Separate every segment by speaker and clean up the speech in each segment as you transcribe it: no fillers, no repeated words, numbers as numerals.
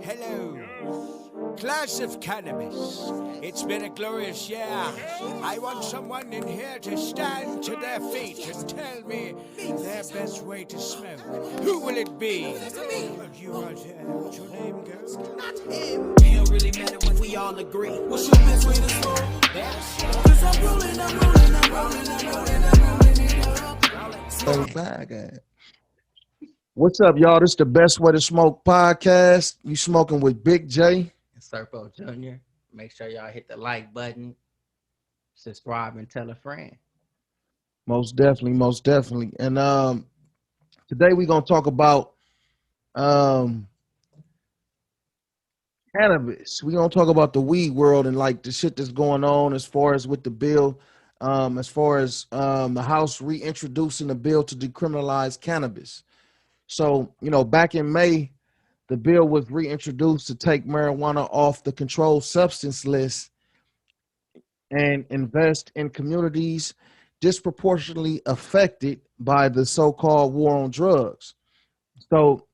Speaker 1: Hello, class of cannabis. It's been a glorious year. I want someone in here to stand to their feet and tell me their best way to smoke. Who will it be? You right here. What's your name, girl?
Speaker 2: Not him. It don't really matter when we all agree. What's your best way to smoke? Cause I'm rolling it up.
Speaker 3: What's up, y'all? This is the Best Way to Smoke podcast. You smoking with Big J
Speaker 4: and Serpo Jr. Make sure y'all hit the like button, subscribe, and tell a friend.
Speaker 3: Most definitely. And today we're gonna talk about cannabis. We're gonna talk about the weed world and like the shit that's going on as far as with the bill, as far as the House reintroducing the bill to decriminalize cannabis. So, back in May, the bill was reintroduced to take marijuana off the controlled substance list and invest in communities disproportionately affected by the so-called war on drugs. So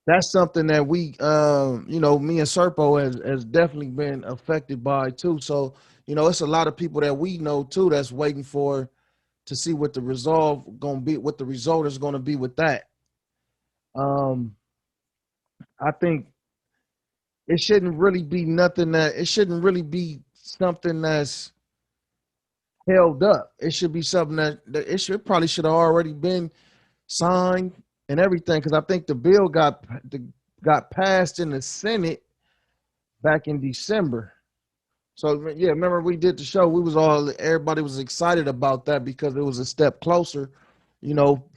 Speaker 3: that's something that we, me and Serpo has definitely been affected by too. So, it's a lot of people that we know too that's waiting to see what the result is going to be with that. I think it shouldn't really be something that's held up. It should be something that it probably should have already been signed and everything, because I think the bill got passed in the Senate back in December. So yeah, remember we did the show. Everybody was excited about that because it was a step closer,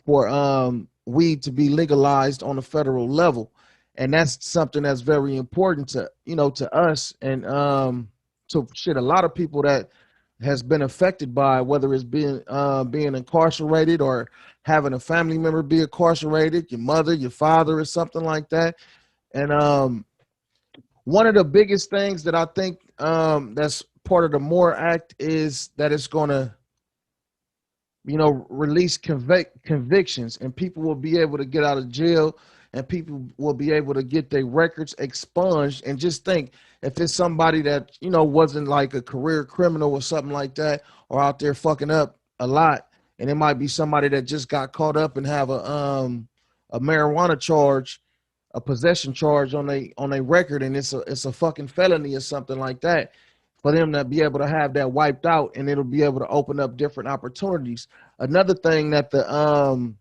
Speaker 3: for weed to be legalized on a federal level. And that's something that's very important to us and to a lot of people that has been affected by, whether it's being incarcerated or having a family member be incarcerated, your mother, your father, or something like that. And one of the biggest things that I think that's part of the MORE Act is that it's going to, release convictions, and people will be able to get out of jail, and people will be able to get their records expunged. And just think, if it's somebody that, wasn't like a career criminal or something like that, or out there fucking up a lot, and it might be somebody that just got caught up and have a marijuana charge, a possession charge on a record, and it's a fucking felony or something like that, for them to be able to have that wiped out, and it'll be able to open up different opportunities. Another thing that the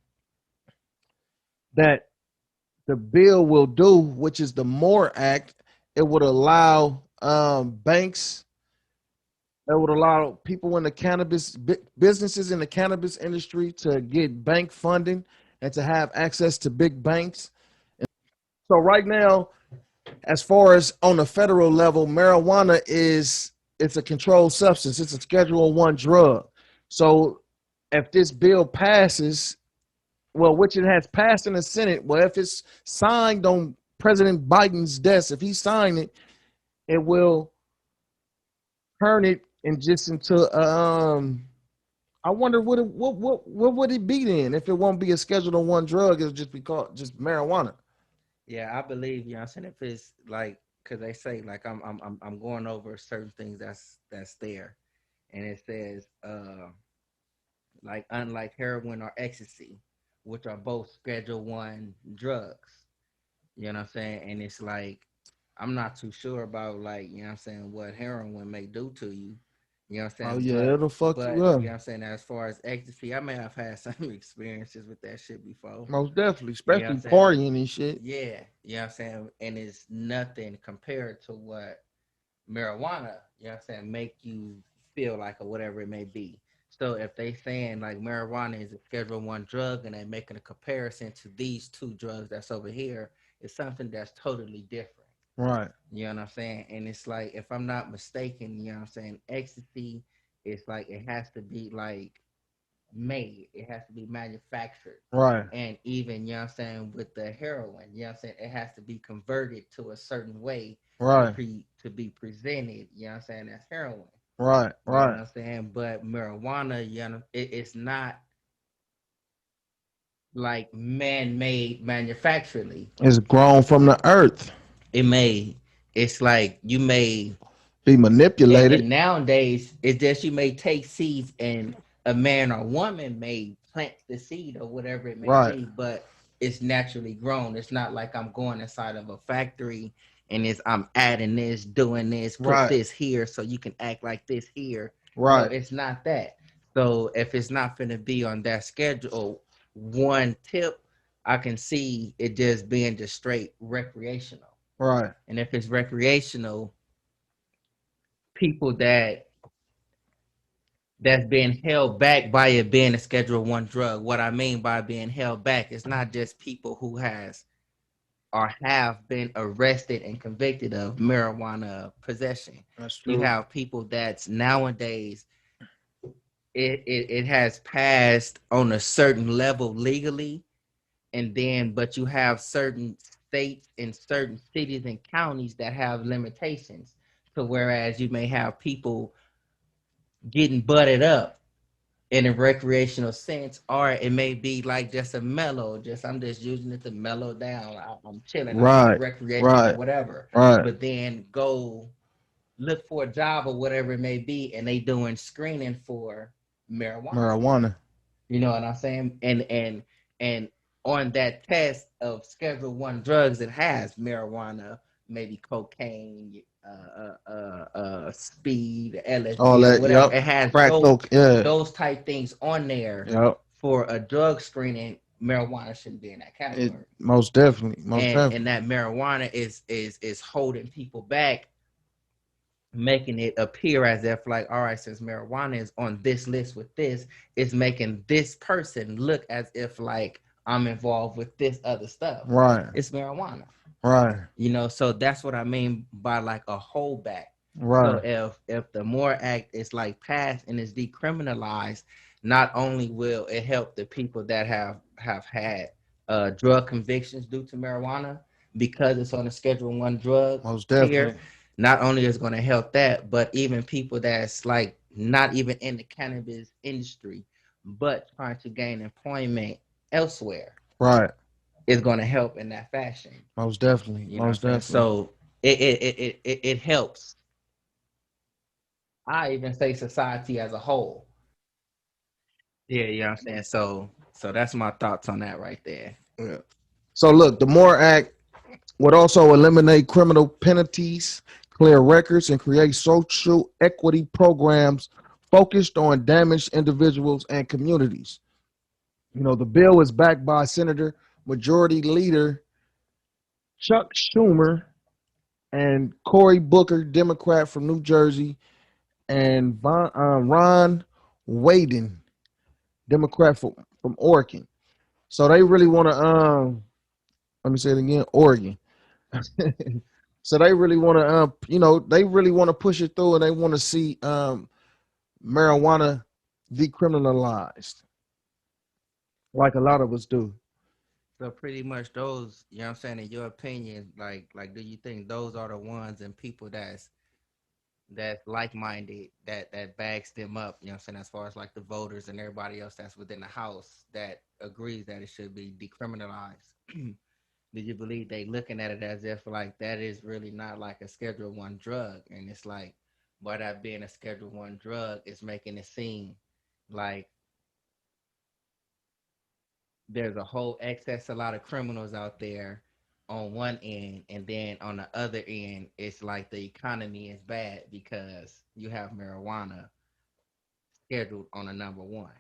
Speaker 3: bill will do, which is the MORE Act, it would allow banks, it would allow people in the cannabis businesses in the cannabis industry to get bank funding and to have access to big banks. So right now, as far as on the federal level, marijuana it's a controlled substance. It's a Schedule I drug. So if this bill passes, well, which it has passed in the Senate, well, if it's signed on President Biden's desk, if he signed it, it will turn it into I wonder what would it be then if it won't be a Schedule I drug? It'll just be called just marijuana.
Speaker 4: Yeah, I believe, I'm saying, if it's like, because they say, like, I'm going over certain things that's there, and it says like, unlike heroin or ecstasy, which are both Schedule I drugs, you know what I'm saying? And it's like, I'm not too sure about, like, what heroin may do to you. You know what I'm
Speaker 3: Oh
Speaker 4: saying?
Speaker 3: yeah, it'll fuck
Speaker 4: But
Speaker 3: you up.
Speaker 4: you know what I'm saying, as far as ecstasy, I may have had some experiences with that shit before.
Speaker 3: Most definitely,
Speaker 4: You know
Speaker 3: especially
Speaker 4: what I'm saying?
Speaker 3: partying and shit.
Speaker 4: Yeah, you know what I'm saying? And it's nothing compared to what marijuana, you know what I'm saying, make you feel like, or whatever it may be. So if they saying like marijuana is a Schedule I drug and they making a comparison to these two drugs that's over here, it's something that's totally different.
Speaker 3: Right.
Speaker 4: You know what I'm saying? And it's like, if I'm not mistaken, you know what I'm saying, ecstasy, it's like it has to be like made, it has to be manufactured.
Speaker 3: Right.
Speaker 4: And even, you know what I'm saying, with the heroin, you know what I'm saying, it has to be converted to a certain way
Speaker 3: Right.
Speaker 4: to be presented, you know what I'm saying, as heroin.
Speaker 3: Right.
Speaker 4: You know what
Speaker 3: Right.
Speaker 4: I'm saying? But marijuana, it's not like man-made manufacturally.
Speaker 3: It's grown from the earth.
Speaker 4: It's like you may,
Speaker 3: Be manipulated.
Speaker 4: and nowadays it's just you may take seeds and a man or woman may plant the seed or whatever it may
Speaker 3: Right.
Speaker 4: be, but it's naturally grown. It's not like I'm going inside of a factory and I'm adding this, doing this, put
Speaker 3: Right.
Speaker 4: this here so you can act like this here. No,
Speaker 3: Right.
Speaker 4: it's not that. So if it's not going to be on that schedule, one tip, I can see it just being just straight recreational.
Speaker 3: Right.
Speaker 4: And if it's recreational, people that's being held back by it being a Schedule One drug. What I mean by being held back is not just people who has or have been arrested and convicted of marijuana possession.
Speaker 3: That's
Speaker 4: You
Speaker 3: true.
Speaker 4: have people that's nowadays it has passed on a certain level legally, and then but you have certain states and certain cities and counties that have limitations. So whereas you may have people getting butted up in a recreational sense, or it may be like just a mellow, just I'm just using it to mellow down. I'm chilling, I'm
Speaker 3: Right.
Speaker 4: recreational,
Speaker 3: Right.
Speaker 4: whatever.
Speaker 3: Right.
Speaker 4: But then go look for a job or whatever it may be, and they doing screening for marijuana.
Speaker 3: Marijuana.
Speaker 4: You know what I'm saying? And on that test of Schedule One drugs, it has marijuana, maybe cocaine, speed,
Speaker 3: All
Speaker 4: LSD, or
Speaker 3: that.
Speaker 4: whatever.
Speaker 3: Yep.
Speaker 4: It has
Speaker 3: Crack coke. Yeah.
Speaker 4: those type things on there
Speaker 3: Yep.
Speaker 4: for a drug screening. Marijuana shouldn't be in that
Speaker 3: It
Speaker 4: category.
Speaker 3: most definitely. Most definitely.
Speaker 4: And that marijuana is holding people back, making it appear as if like, all right, since marijuana is on this list with this, it's making this person look as if like I'm involved with this other stuff.
Speaker 3: Right.
Speaker 4: It's marijuana.
Speaker 3: Right.
Speaker 4: You know, so that's what I mean by like a holdback.
Speaker 3: Right.
Speaker 4: So if the MORE Act is like passed and is decriminalized, not only will it help the people that have had drug convictions due to marijuana because it's on a Schedule One drug
Speaker 3: Most
Speaker 4: here,
Speaker 3: definitely.
Speaker 4: not only is going to help that, but even people that's like not even in the cannabis industry, but trying to gain employment elsewhere
Speaker 3: Right.
Speaker 4: is going to help in that fashion.
Speaker 3: Most definitely.
Speaker 4: You know what I'm
Speaker 3: Most
Speaker 4: saying?
Speaker 3: definitely.
Speaker 4: So it helps. I even say society as a whole. Yeah, you know what I'm saying? So that's my thoughts on that right there.
Speaker 3: Yeah. So look, the MORE Act would also eliminate criminal penalties, clear records, and create social equity programs focused on damaged individuals and communities. You know, the bill is backed by Senator Majority Leader Chuck Schumer and Cory Booker, Democrat from New Jersey, and Ron Wyden, Democrat from Oregon. So they really want to, let me say it again, Oregon. So they really want to, they really want to push it through, and they want to see marijuana decriminalized, like a lot of us do.
Speaker 4: So pretty much those, you know what I'm saying, in your opinion, like do you think those are the ones and people that's like-minded that backs them up, you know what I'm saying, as far as like the voters and everybody else that's within the house that agrees that it should be decriminalized? Do you believe they looking at it as if like that is really not like a Schedule One drug, and it's like by that being a Schedule One drug, it's making it seem like there's a whole excess, a lot of criminals out there on one end, and then on the other end, it's like the economy is bad because you have marijuana scheduled on a number one.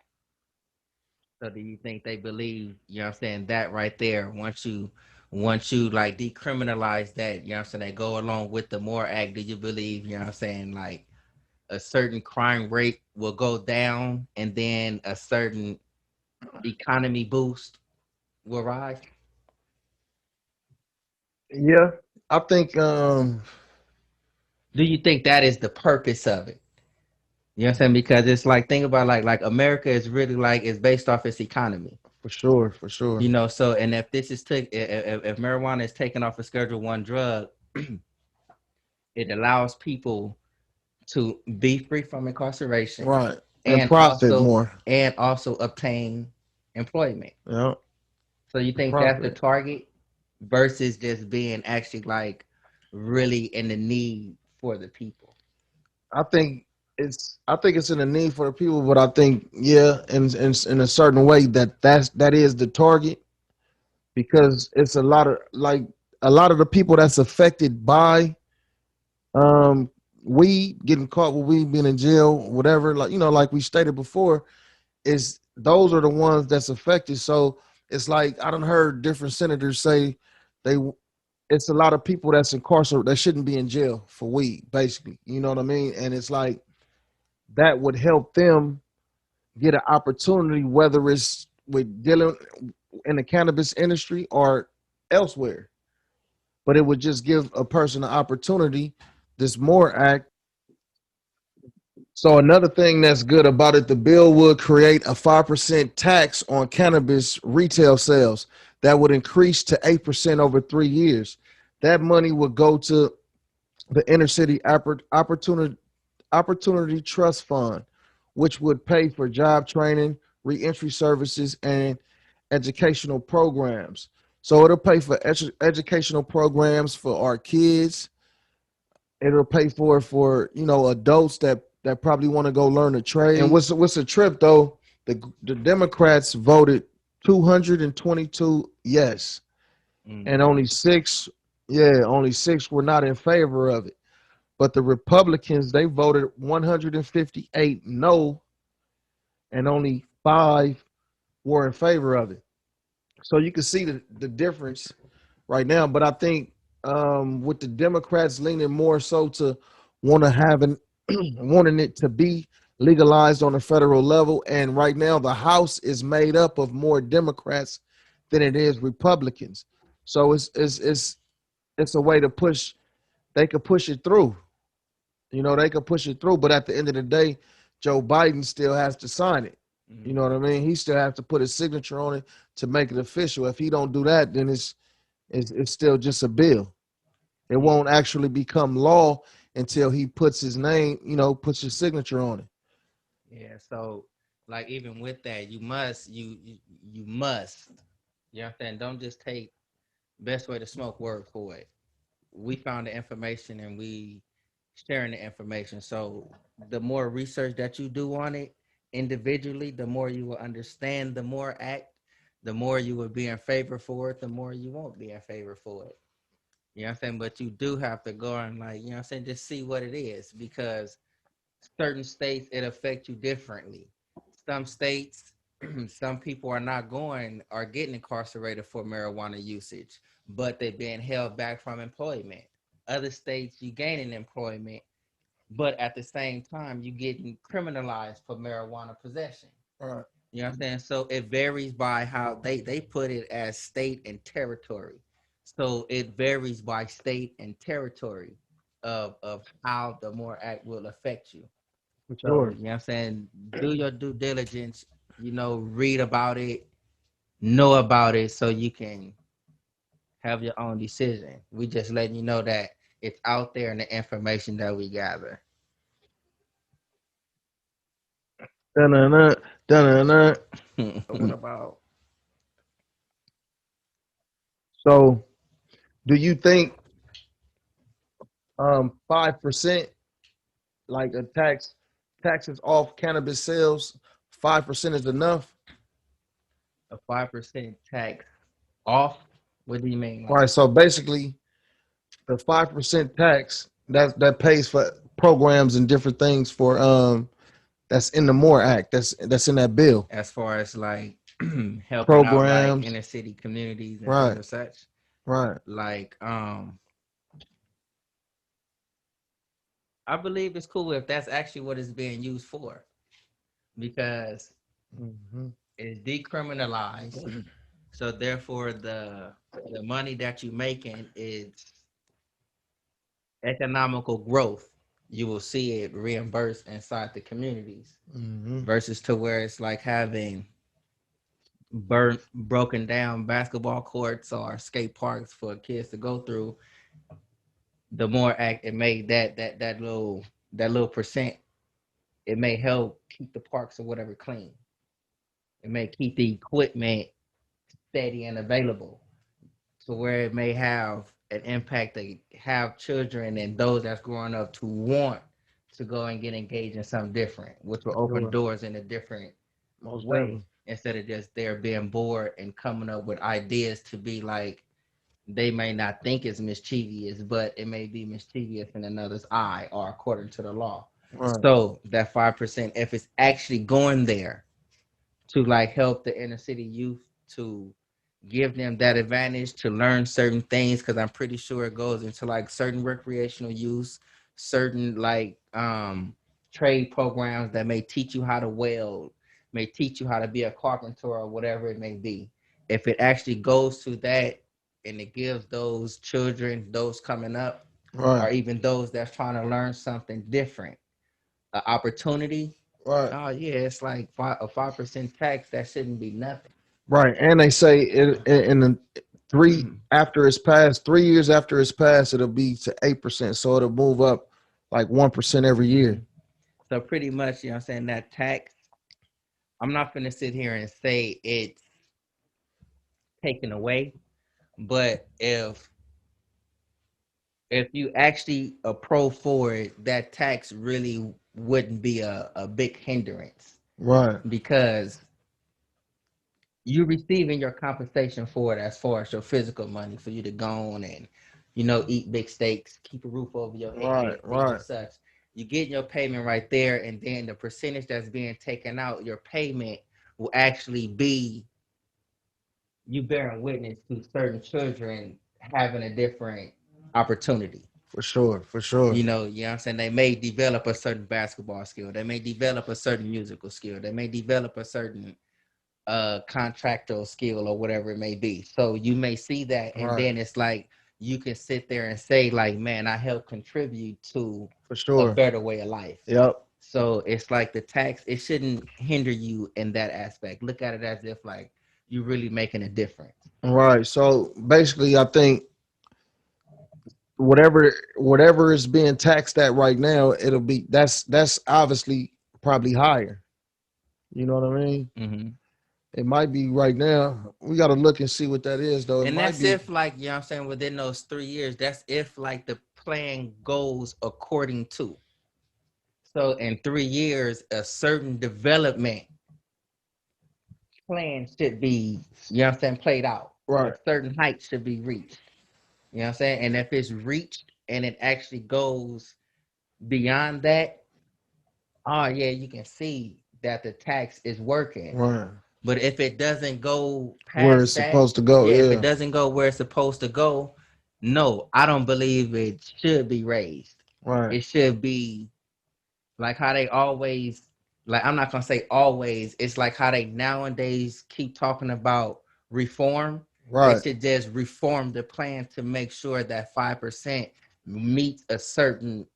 Speaker 4: So do you think they believe, you know what I'm saying, that right there, once you like decriminalize that, you know what I'm saying, they go along with the MORE Act, do you believe, you know what I'm saying, like a certain crime rate will go down and then a certain economy boost will rise?
Speaker 3: Yeah, I think
Speaker 4: Do you think that is the purpose of it? You know what I'm saying? Because it's like, think about like America is really like is based off its economy.
Speaker 3: for sure, for sure.
Speaker 4: You know, so and if this is if marijuana is taken off a Schedule One drug, it allows people to be free from incarceration
Speaker 3: Right. And profit more.
Speaker 4: and also obtain employment.
Speaker 3: Yeah.
Speaker 4: So you think that's the
Speaker 3: profit.
Speaker 4: target versus just being actually like really in the need for the people?
Speaker 3: I think it's in the need for the people, but I think yeah, in a certain way that is the target because it's a lot of the people that's affected by um weed getting caught with weed being in jail, whatever. Like like we stated before, is those are the ones that's affected. So it's like I done heard different senators say they it's a lot of people that's incarcerated that shouldn't be in jail for weed, basically. You know what I mean? And it's like that would help them get an opportunity, whether it's with dealing in the cannabis industry or elsewhere. But it would just give a person an opportunity. This MORE Act. So another thing that's good about it, the bill would create a 5% tax on cannabis retail sales that would increase to 8% over 3 years. That money would go to the inner city opportunity trust fund, which would pay for job training, reentry services, and educational programs. So it'll pay for educational programs for our kids. It'll pay for adults that probably want to go learn a trade. And what's a trip though? The Democrats voted 222 yes, and only six, yeah, only six were not in favor of it. But the Republicans, they voted 158 no, and only 5 were in favor of it. So you can see the difference right now. But I think with the Democrats leaning more so to want to have an wanting it to be legalized on a federal level, and right now the House is made up of more Democrats than it is Republicans. So it's a way to push. They could push it through. They could push it through, but at the end of the day, Joe Biden still has to sign it. You know what I mean? He still has to put his signature on it to make it official. If he don't do that, then it's still just a bill. It won't actually become law until he puts his name, puts his signature on it.
Speaker 4: Yeah, so like even with that, you must, you understand, don't just take best way to smoke word for it. We found the information and we sharing the information. So the more research that you do on it individually, the more you will understand the MORE Act, the more you will be in favor for it, the more you won't be in favor for it. You know what I'm saying? But you do have to go and just see what it is, because certain states it affects you differently. Some states, some people are getting incarcerated for marijuana usage, but they're being held back from employment. Other states you gaining employment, but at the same time you getting criminalized for marijuana possession.
Speaker 3: Right.
Speaker 4: You know what I'm saying? So it varies by how they put it as state and territory. So it varies by state and territory of how the MORE Act will affect you.
Speaker 3: For
Speaker 4: So,
Speaker 3: sure.
Speaker 4: you know what I'm saying? Do your due diligence, read about it, know about it so you can have your own decision. We just letting you know that it's out there in the information that we gather.
Speaker 3: Dun-dun-dun, dun-dun-dun. What
Speaker 4: That's
Speaker 3: about? So, do you think 5%, like a taxes off cannabis sales, 5% is enough?
Speaker 4: a 5% tax off. What do you mean?
Speaker 3: All right.
Speaker 4: Like,
Speaker 3: So basically, the 5% tax that pays for programs and different things for that's in the MORE Act. That's in that bill.
Speaker 4: as far as like helping out like
Speaker 3: Programs.
Speaker 4: inner city communities and things
Speaker 3: Right.
Speaker 4: of such,
Speaker 3: Right.
Speaker 4: like I believe it's cool if that's actually what it's being used for, because
Speaker 3: Hmm.
Speaker 4: it's decriminalized. So therefore, the money that you're making is economical growth. You will see it reimbursed inside the communities,
Speaker 3: Hmm.
Speaker 4: versus to where it's like having burnt, broken down basketball courts or skate parks for kids to go through. The MORE Act, it made that little percent. It may help keep the parks or whatever clean. It may keep the equipment steady and available to where it may have an impact to have children and those that's growing up to want to go and get engaged in something different, which will open
Speaker 3: Sure.
Speaker 4: doors in a different
Speaker 3: Most
Speaker 4: way
Speaker 3: definitely.
Speaker 4: instead of just there being bored and coming up with ideas to be like they may not think it's mischievous, but it may be mischievous in another's eye or according to the law.
Speaker 3: Right.
Speaker 4: So that 5%, if it's actually going there to like help the inner city youth to give them that advantage to learn certain things, because I'm pretty sure it goes into like certain recreational use, certain like trade programs that may teach you how to weld, may teach you how to be a carpenter or whatever it may be. If it actually goes to that and it gives those children, those coming up, or
Speaker 3: Right.
Speaker 4: even those that's trying to learn something different, an opportunity.
Speaker 3: Right.
Speaker 4: Oh yeah, it's like a 5% tax. That shouldn't be nothing.
Speaker 3: Right. And they say in the three after it's passed, 3 years after it's passed, it'll be to 8%. So it'll move up like 1% every year.
Speaker 4: So pretty much, you know what I'm saying, that tax, I'm not gonna sit here and say it's taken away, but if you actually a pro for it, that tax really wouldn't be a big hindrance
Speaker 3: Right.
Speaker 4: because you receiving your compensation for it as far as your physical money for you to go on and eat big steaks, keep a roof over your
Speaker 3: Right.
Speaker 4: head, things of
Speaker 3: Right.
Speaker 4: such. You get your payment right there, and then the percentage that's being taken out, your payment will actually be you bearing witness to certain children having a different opportunity.
Speaker 3: For sure. For sure.
Speaker 4: You know what I'm saying? They may develop a certain basketball skill, they may develop a certain musical skill, they may develop a certain contractual skill or whatever it may be. So you may see that, and
Speaker 3: Right.
Speaker 4: then it's like you can sit there and say, like, man, I helped contribute to
Speaker 3: For
Speaker 4: a
Speaker 3: sure.
Speaker 4: better way of life.
Speaker 3: Yep.
Speaker 4: So it's like the tax, it shouldn't hinder you in that aspect. Look at it as if like you're really making a difference.
Speaker 3: Right. So basically, I think whatever is being taxed at right now, it'll be that's obviously probably higher. You know what I mean?
Speaker 4: Mm-hmm.
Speaker 3: It might be right now. We got to look and see what that is, though. It
Speaker 4: And
Speaker 3: might
Speaker 4: that's
Speaker 3: be
Speaker 4: if like, you know what I'm saying, within those 3 years, that's if like the plan goes according to. So in 3 years, a certain development plan should be, you know what I'm saying, played out. A
Speaker 3: right.
Speaker 4: certain height should be reached. You know what I'm saying? And if it's reached and it actually goes beyond that, oh yeah, you can see that the tax is working.
Speaker 3: Right.
Speaker 4: But if it doesn't go
Speaker 3: Where it's
Speaker 4: past that,
Speaker 3: supposed to go.
Speaker 4: yeah, if it
Speaker 3: Yeah.
Speaker 4: doesn't go where it's supposed to go, no, I don't believe it should be raised.
Speaker 3: Right.
Speaker 4: It should be like how they always, like, I'm not gonna say always, it's like how they nowadays keep talking about reform. They
Speaker 3: Right.
Speaker 4: should just reform the plan to make sure that 5% meets a certain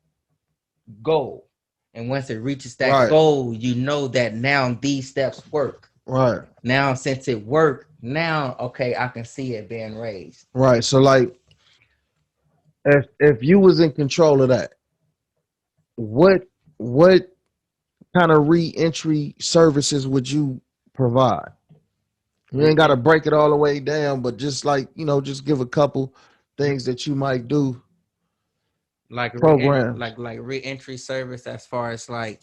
Speaker 4: goal. And once it reaches that
Speaker 3: Right.
Speaker 4: goal, you know that now these steps work.
Speaker 3: Right.
Speaker 4: Now, since it worked, now, okay, I can see it being raised.
Speaker 3: Right. So like, if you was in control of that, what kind of reentry services would you provide? You ain't got to break it all the way down, but just like just give a couple things that you might do.
Speaker 4: Like
Speaker 3: Programs.
Speaker 4: like reentry service as far as like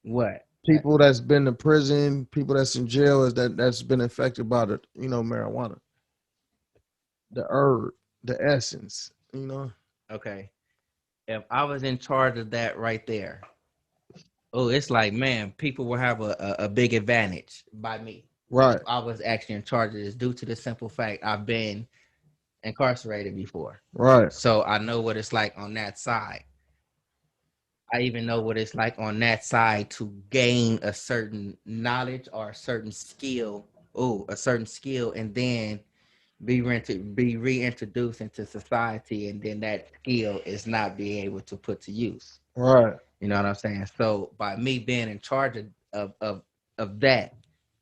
Speaker 4: what?
Speaker 3: People that's been to prison, people that's in jail, that's been affected by the marijuana, the herb, the essence.
Speaker 4: Okay. If I was in charge of that right there, oh, it's like, man, people will have a big advantage by me.
Speaker 3: Right.
Speaker 4: If I was actually in charge of this, due to the simple fact I've been incarcerated before.
Speaker 3: Right.
Speaker 4: So I know what it's like on that side. I even know what it's like on that side to gain a certain knowledge or a certain skill. Oh, a certain skill, and then be reintroduced into society, and then that skill is not being able to put to use.
Speaker 3: Right.
Speaker 4: You know what I'm saying? So by me being in charge of that,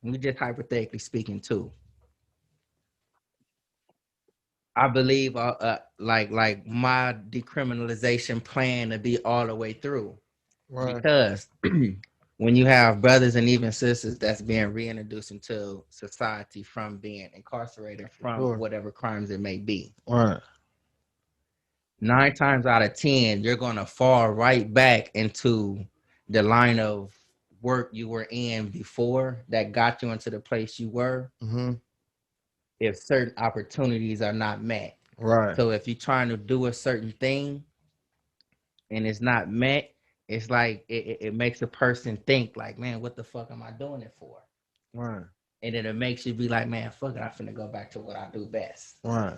Speaker 4: we just hypothetically speaking too, I believe like my decriminalization plan to be all the way through,
Speaker 3: Right.
Speaker 4: because when you have brothers and even sisters that's being reintroduced into society from being incarcerated from
Speaker 3: Sure.
Speaker 4: whatever crimes it may be,
Speaker 3: Right.
Speaker 4: 9 times out of 10, you're going to fall right back into the line of work you were in before that got you into the place you were
Speaker 3: Mm-hmm.
Speaker 4: if certain opportunities are not met.
Speaker 3: Right.
Speaker 4: So if you're trying to do a certain thing and it's not met, it's like it makes a person think like, man, what the fuck am I doing it for?
Speaker 3: Right.
Speaker 4: And then it makes you be like, man, fuck it, I'm finna go back to what I do best.
Speaker 3: Right.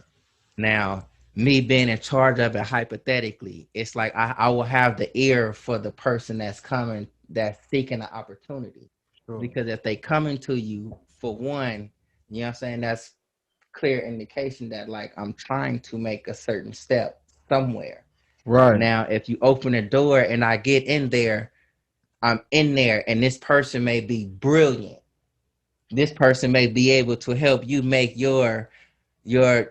Speaker 4: Now, me being in charge of it hypothetically, it's like I will have the ear for the person that's coming, that's seeking an opportunity.
Speaker 3: Sure.
Speaker 4: Because if they coming to you for one, you know what I'm saying, that's clear indication that like I'm trying to make a certain step somewhere.
Speaker 3: Right.
Speaker 4: Now, if you open the door and I get in there, I'm in there and this person may be brilliant. This person may be able to help you make your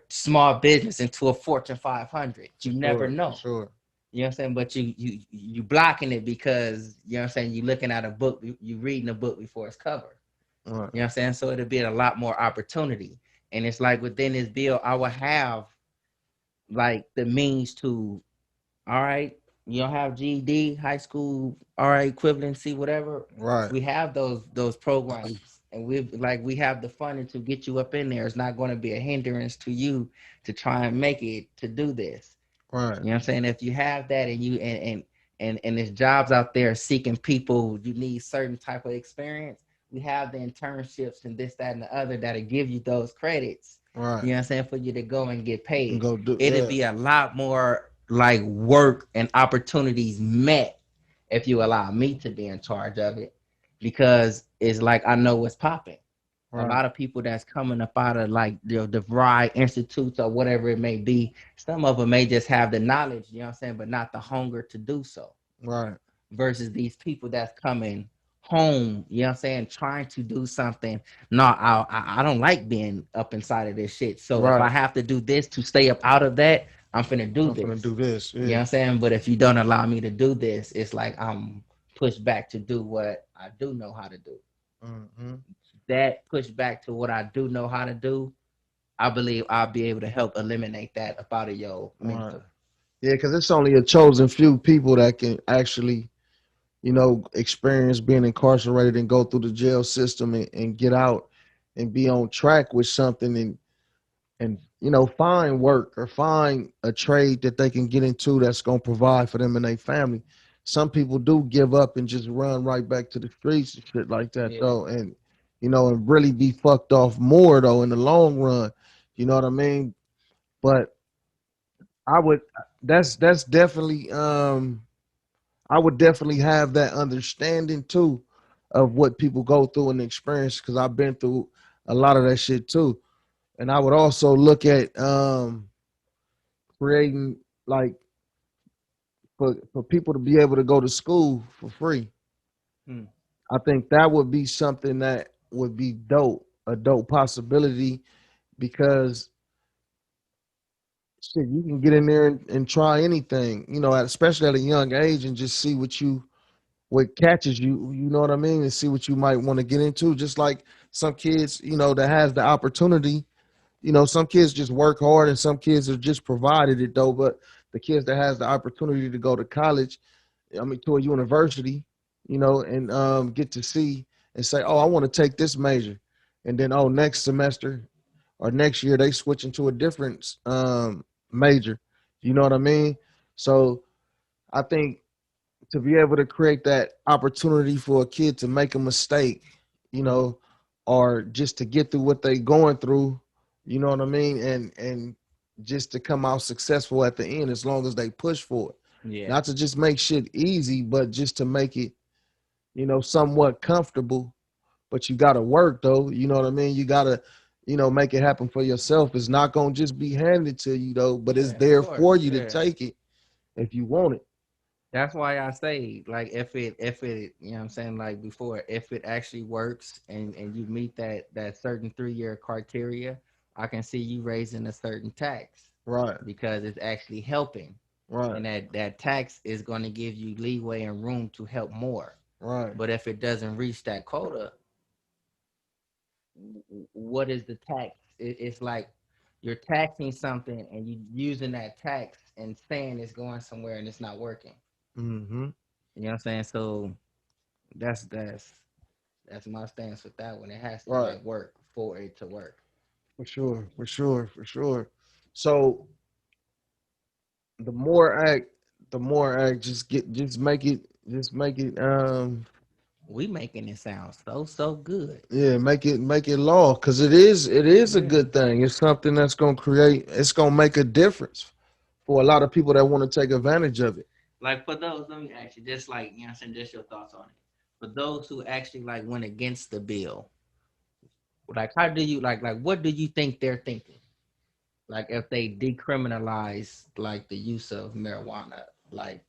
Speaker 4: small business into a Fortune 500. You never
Speaker 3: Sure.
Speaker 4: know.
Speaker 3: Sure.
Speaker 4: You know what I'm saying? But you blocking it because you know what I'm saying, you looking at a book, you reading a book before it's covered.
Speaker 3: Right.
Speaker 4: You know what I'm saying? So it'll be a lot more opportunity. And it's like within this bill, I will have like the means to, all right, you don't have GED, high school, all right, equivalency, whatever.
Speaker 3: Right.
Speaker 4: We have those programs, and we have the funding to get you up in there. It's not going to be a hindrance to you to try and make it to do this.
Speaker 3: Right.
Speaker 4: You know what I'm saying? If you have that and you and there's jobs out there seeking people, you need certain type of experience. We have the internships and this, that, and the other that'll give you those credits.
Speaker 3: Right.
Speaker 4: You know what I'm saying? For you to go and get
Speaker 3: And
Speaker 4: paid.
Speaker 3: go do.
Speaker 4: It'll
Speaker 3: Yeah.
Speaker 4: be a lot more like work and opportunities met if you allow me to be in charge of it. Because it's like I know what's popping. A
Speaker 3: Right.
Speaker 4: lot of people that's coming up out of like the VRI institutes or whatever it may be, some of them may just have the knowledge, you know what I'm saying, but not the hunger to do so.
Speaker 3: Right.
Speaker 4: Versus these people that's coming home, you know what I'm saying, trying to do something. No, I don't like being up inside of this shit. So if I
Speaker 3: Right.
Speaker 4: have to do this to stay up out of that, I'm finna do
Speaker 3: I'm gonna
Speaker 4: this.
Speaker 3: do this.
Speaker 4: You know what
Speaker 3: Yeah.
Speaker 4: I'm saying? But if you don't allow me to do this, it's like I'm pushed back to do what I do know how to do.
Speaker 3: Mm-hmm.
Speaker 4: That push back to what I do know how to do, I believe I'll be able to help eliminate that up out of your
Speaker 3: Right.
Speaker 4: mental.
Speaker 3: Yeah, because it's only a chosen few people that can actually, experience being incarcerated and go through the jail system and get out and be on track with something and find work or find a trade that they can get into that's going to provide for them and their family. Some people do give up and just run right back to the streets and shit like that
Speaker 4: Yeah.
Speaker 3: though, and really be fucked off more though in the long run. You know what I mean? But I would that's definitely I would definitely have that understanding too of what people go through and experience because I've been through a lot of that shit too. And I would also look at creating like for people to be able to go to school for free.
Speaker 4: Hmm.
Speaker 3: I think that would be something that would be dope, a dope possibility because shit, you can get in there and try anything, especially at a young age and just see what catches you, you know what I mean, and see what you might want to get into. Just like some kids, that has the opportunity. Some kids just work hard and some kids are just provided it though. But the kids that has the opportunity to go to college, I mean, to a university, and get to see and say, oh, I want to take this major. And then, oh, next semester or next year, they switch into a different major. You know what I mean? So I think to be able to create that opportunity for a kid to make a mistake, you know, or just to get through what they going through, you know what I mean, and just to come out successful at the end as long as they push for it.
Speaker 4: Yeah.
Speaker 3: Not to just make shit easy, but just to make it, somewhat comfortable. But you gotta work though, you know what I mean? You gotta, make it happen for yourself. It's not gonna just be handed to you though, but
Speaker 4: Yeah,
Speaker 3: it's
Speaker 4: of
Speaker 3: there
Speaker 4: course.
Speaker 3: for you to
Speaker 4: Yeah.
Speaker 3: take it if you want it.
Speaker 4: That's why I say, like, if it, you know what I'm saying, like before, if it actually works and you meet that certain 3-year criteria, I can see you raising a certain tax
Speaker 3: Right,
Speaker 4: because it's actually helping.
Speaker 3: right,
Speaker 4: And that tax is going to give you leeway and room to help more.
Speaker 3: Right.
Speaker 4: But if it doesn't reach that quota, what is the tax? It's like you're taxing something and you using that tax and saying it's going somewhere and it's not working.
Speaker 3: Mm-hmm.
Speaker 4: You know what I'm saying? So that's my stance with that one. It has to
Speaker 3: Right.
Speaker 4: like work for it to work.
Speaker 3: For sure. For sure. For sure. So the more act, just make it,
Speaker 4: We making it sound so good.
Speaker 3: yeah, make it law, because it is a
Speaker 4: Yeah.
Speaker 3: good thing. It's something that's it's gonna make a difference for a lot of people that want to take advantage of it.
Speaker 4: Like for those, let me ask you, just like you know, what I'm saying, just your thoughts on it. For those who actually like went against the bill, like how do you like what do you think they're thinking? Like if they decriminalize like the use of marijuana, like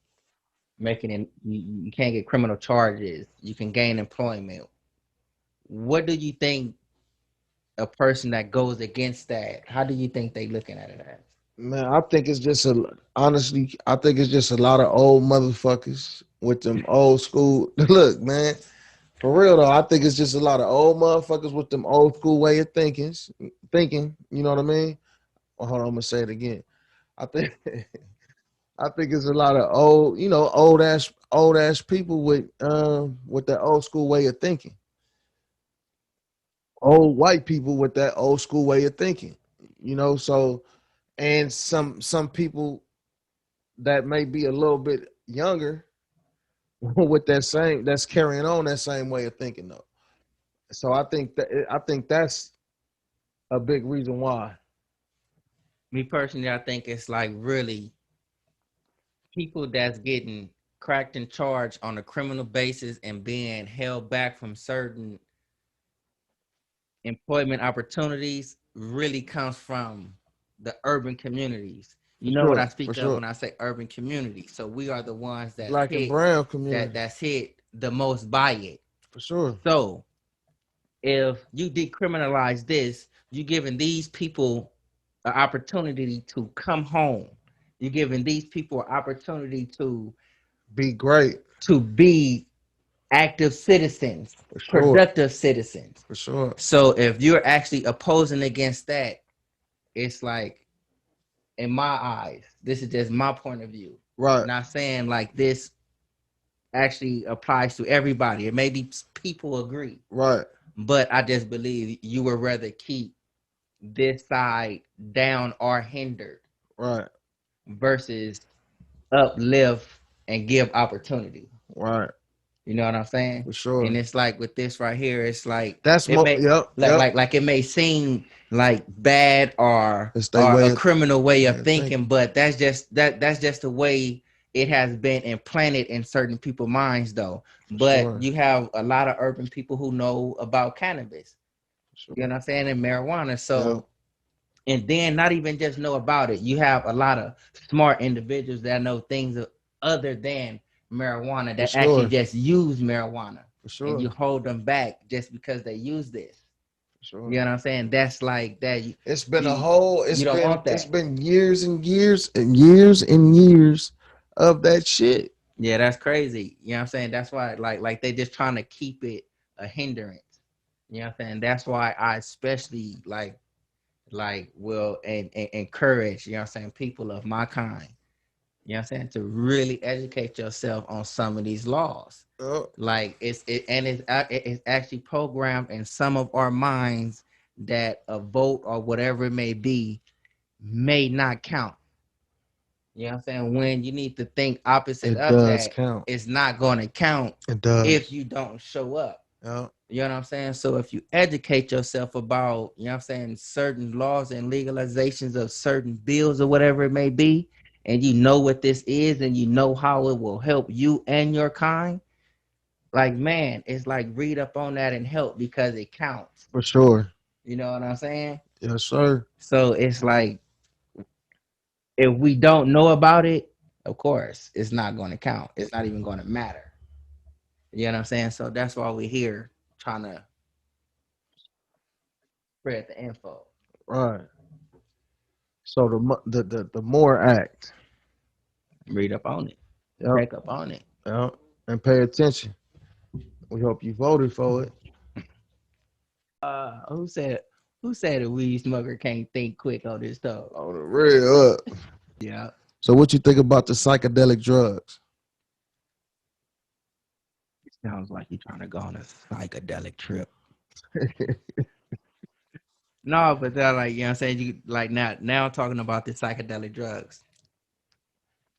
Speaker 4: making it you can't get criminal charges, you can gain employment. What do you think a person that goes against that? How do you think they looking at it as?
Speaker 3: Man, I think it's just honestly, I think it's just a lot of old motherfuckers with them old school. Look, man, for real though, I think it's just a lot of old motherfuckers with them old school way of thinking. You know what I mean? Oh, hold on, I'm gonna say it again. I think I think it's a lot of old, old ass people with that old school way of thinking. Old white people with that old school way of thinking. So, and some people that may be a little bit younger with that's carrying on that same way of thinking though. So I think that's a big reason why.
Speaker 4: Me personally, I think it's like really people that's getting cracked and charged on a criminal basis and being held back from certain employment opportunities really comes from the urban communities.
Speaker 3: For
Speaker 4: You know what I
Speaker 3: sure, for
Speaker 4: speak of
Speaker 3: sure.
Speaker 4: when I say urban communities. So we are the ones that's
Speaker 3: Black and
Speaker 4: hit
Speaker 3: brown community.
Speaker 4: that's hit the most by it.
Speaker 3: For sure.
Speaker 4: So if you decriminalize this, you're giving these people an opportunity to come home. You're giving these people an opportunity
Speaker 3: Be great.
Speaker 4: to be active citizens,
Speaker 3: For sure.
Speaker 4: productive citizens.
Speaker 3: For sure.
Speaker 4: So if you're actually opposing against that, it's like, in my eyes, this is just my point of view.
Speaker 3: Right.
Speaker 4: Not saying like this actually applies to everybody. It maybe people agree,
Speaker 3: Right.
Speaker 4: but I just believe you would rather keep this side down or hindered
Speaker 3: Right.
Speaker 4: versus uplift and give opportunity.
Speaker 3: Right.
Speaker 4: You know what I'm saying?
Speaker 3: For sure.
Speaker 4: And it's like with this right here, it's like
Speaker 3: That's
Speaker 4: it may
Speaker 3: yep. Yep.
Speaker 4: like it may seem like bad
Speaker 3: It's their
Speaker 4: or
Speaker 3: way
Speaker 4: a
Speaker 3: of
Speaker 4: criminal way of
Speaker 3: thinking.
Speaker 4: thinking, but that's just the way it has been implanted in certain people's minds though.
Speaker 3: For
Speaker 4: But
Speaker 3: sure.
Speaker 4: you have a lot of urban people who know about cannabis.
Speaker 3: For sure.
Speaker 4: You know what I'm saying? And marijuana. So
Speaker 3: Yep.
Speaker 4: and then not even just know about it. You have a lot of smart individuals that know things other than marijuana
Speaker 3: For
Speaker 4: that actually
Speaker 3: sure.
Speaker 4: just use marijuana,
Speaker 3: For
Speaker 4: and
Speaker 3: sure.
Speaker 4: you hold them back just because they use this.
Speaker 3: For sure.
Speaker 4: You know what I'm saying? That's like that.
Speaker 3: It's been a
Speaker 4: You,
Speaker 3: whole.
Speaker 4: you don't want
Speaker 3: It's
Speaker 4: that.
Speaker 3: been years and years and years and years of that shit.
Speaker 4: Yeah, that's crazy. You know what I'm saying? That's why like they just trying to keep it a hindrance. You know what I'm saying? That's why I especially like will and encourage, you know what I'm saying, people of my kind, you know what I'm saying, to really educate yourself on some of these laws.
Speaker 3: Oh,
Speaker 4: Like it's actually programmed in some of our minds that a vote or whatever it may be may not count. You know what I'm saying? When you need to think opposite
Speaker 3: it
Speaker 4: of
Speaker 3: does
Speaker 4: that,
Speaker 3: count.
Speaker 4: it's not going to count
Speaker 3: It does.
Speaker 4: if you don't show up.
Speaker 3: Yeah.
Speaker 4: You know what I'm saying? So if you educate yourself about, you know what I'm saying, certain laws and legalizations of certain bills or whatever it may be, and you know what this is and you know how it will help you and your kind, like, man, it's like read up on that and help because it counts.
Speaker 3: For sure.
Speaker 4: You know what I'm saying?
Speaker 3: Yes, sir.
Speaker 4: So it's like if we don't know about it, of course, it's not going to count. It's not even going to matter. You know what I'm saying? So that's why we're here trying to spread the info.
Speaker 3: Right. So the more act.
Speaker 4: Read up on it.
Speaker 3: Yep.
Speaker 4: Check up on it.
Speaker 3: Yep. And pay attention. We hope you voted for it.
Speaker 4: Who said a weed smoker can't think quick on this stuff?
Speaker 3: On the real up.
Speaker 4: Yeah.
Speaker 3: So what you think about the psychedelic drugs?
Speaker 4: Sounds like you're trying to go on a psychedelic trip. No, but they're like, you know what I'm saying? You like now talking about the psychedelic drugs.